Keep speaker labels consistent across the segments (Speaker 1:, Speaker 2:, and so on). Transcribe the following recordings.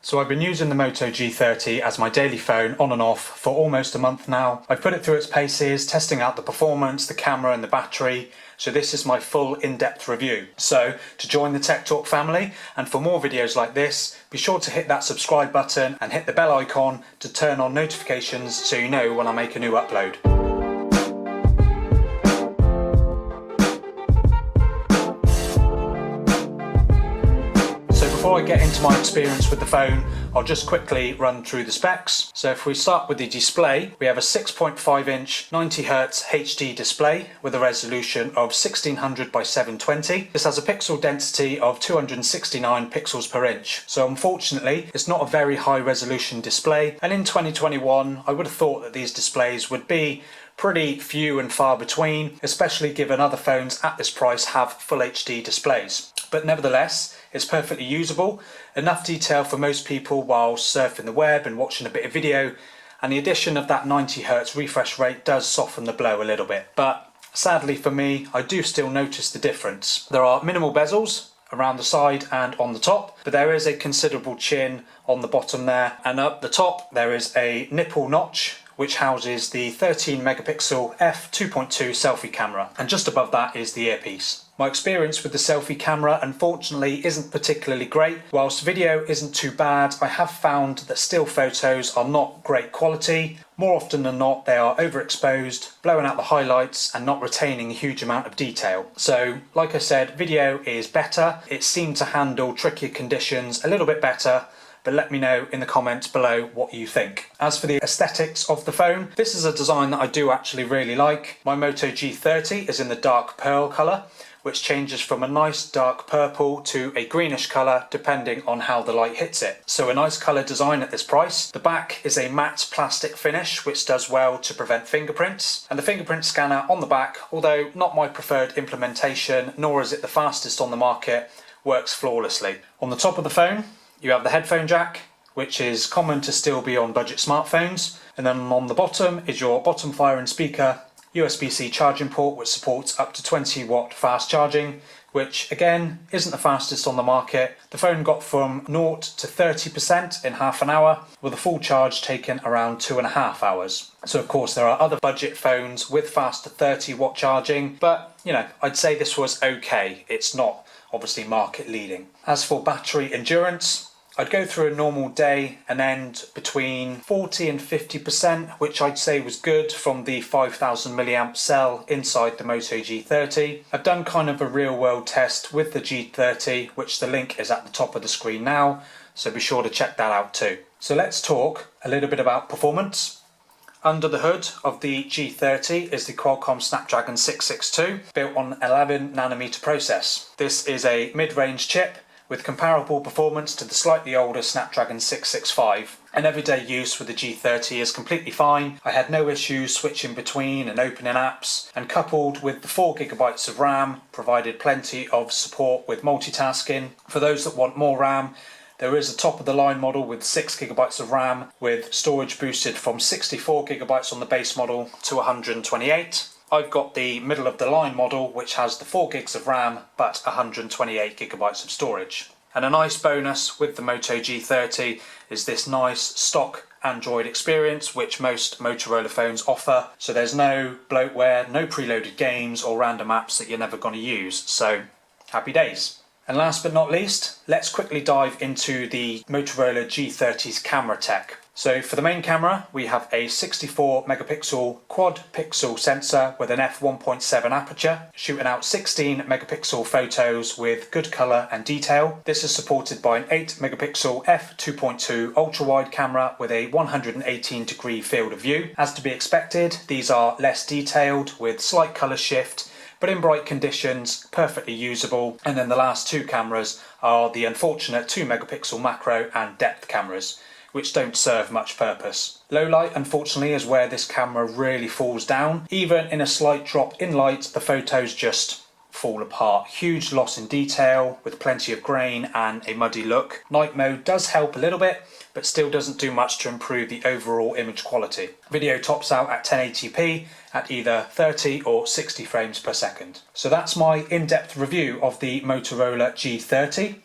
Speaker 1: So I've been using the Moto G30 as my daily phone on and off for almost a month now. I've put it through its paces, testing out the performance, the camera and the battery. So this is my full in-depth review. So to join the Tech Talk family and for more videos like this, be sure to hit that subscribe button and hit the bell icon to turn on notifications so you know when I make a new upload. Before I get into my experience with the phone, I'll just quickly run through the specs. So if we start with the display, we have a 6.5 inch 90Hz HD display with a resolution of 1600 by 720. This has a pixel density of 269 pixels per inch. So unfortunately, it's not a very high resolution display. And in 2021, I would have thought that these displays would be pretty few and far between, especially given other phones at this price have full HD displays. But nevertheless, it's perfectly usable, enough detail for most people while surfing the web and watching a bit of video, and the addition of that 90Hz refresh rate does soften the blow a little bit. But sadly for me, I do still notice the difference. There are minimal bezels around the side and on the top, but there is a considerable chin on the bottom there, and up the top there is a nipple notch which houses the 13 megapixel f2.2 selfie camera, and just above that is the earpiece. My experience with the selfie camera unfortunately isn't particularly great. Whilst video isn't too bad, I have found that still photos are not great quality. More often than not, they are overexposed, blowing out the highlights and not retaining a huge amount of detail. So, like I said, video is better. It seemed to handle trickier conditions a little bit better, but let me know in the comments below what you think. As for the aesthetics of the phone, this is a design that I do actually really like. My Moto G30 is in the dark pearl colour, which changes from a nice dark purple to a greenish colour depending on how the light hits it. So a nice colour design at this price. The back is a matte plastic finish which does well to prevent fingerprints, and the fingerprint scanner on the back, although not my preferred implementation nor is it the fastest on the market, works flawlessly. On the top of the phone you have the headphone jack, which is common to still be on budget smartphones, and then on the bottom is your bottom firing speaker, USB-C charging port which supports up to 20 watt fast charging, which again isn't the fastest on the market. The phone got from 0 to 30% in half an hour, with a full charge taken around 2.5 hours. So of course there are other budget phones with faster 30 watt charging, but you know, I'd say this was okay. It's not obviously market leading. As for battery endurance, I'd go through a normal day and end between 40 and 50%, which I'd say was good from the 5000 milliamp cell inside the Moto G30. I've done kind of a real world test with the G30, which the link is at the top of the screen now, so be sure to check that out too. So let's talk a little bit about performance. Under the hood of the G30 is the Qualcomm Snapdragon 662, built on 11nm process. This is a mid-range chip with comparable performance to the slightly older Snapdragon 665. And everyday use with the G30 is completely fine. I had no issues switching between and opening apps, and coupled with the 4GB of RAM, provided plenty of support with multitasking. For those that want more RAM, there is a top of the line model with 6GB of RAM, with storage boosted from 64GB on the base model to 128. I've got the middle of the line model which has the 4GB of RAM but 128GB of storage. And a nice bonus with the Moto G30 is this nice stock Android experience which most Motorola phones offer. So there's no bloatware, no preloaded games or random apps that you're never going to use. So happy days. And last but not least, let's quickly dive into the Motorola G30's camera tech. So for the main camera, we have a 64 megapixel quad pixel sensor with an f1.7 aperture, shooting out 16 megapixel photos with good colour and detail. This is supported by an 8 megapixel f2.2 ultra wide camera with a 118 degree field of view. As to be expected, these are less detailed with slight colour shift, but in bright conditions, perfectly usable. And then the last two cameras are the unfortunate 2 megapixel macro and depth cameras, which don't serve much purpose. Low light, unfortunately, is where this camera really falls down. Even in a slight drop in light, the photos just fall apart. Huge loss in detail with plenty of grain and a muddy look. Night mode does help a little bit, but still doesn't do much to improve the overall image quality. Video tops out at 1080p at either 30 or 60 frames per second. So that's my in-depth review of the Motorola G30.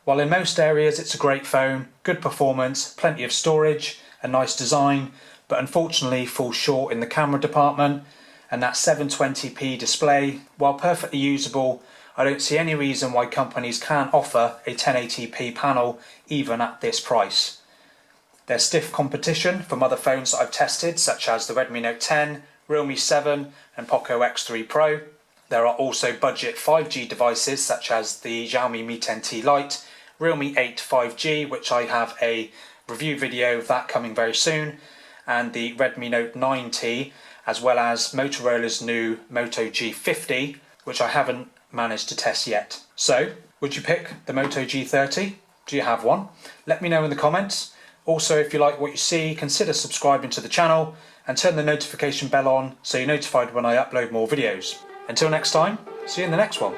Speaker 1: While in most areas it's a great phone, good performance, plenty of storage, a nice design, but unfortunately falls short in the camera department, and that 720p display, while perfectly usable, I don't see any reason why companies can't offer a 1080p panel even at this price. There's stiff competition from other phones that I've tested, such as the Redmi Note 10, Realme 7 and Poco X3 Pro. There are also budget 5G devices such as the Xiaomi Mi 10T Lite, Realme 8 5G, which I have a review video of that coming very soon, and the Redmi Note 9T, as well as Motorola's new Moto G30, which I haven't managed to test yet. So, would you pick the Moto G30? Do you have one? Let me know in the comments. Also, if you like what you see, consider subscribing to the channel and turn the notification bell on so you're notified when I upload more videos. Until next time, see you in the next one.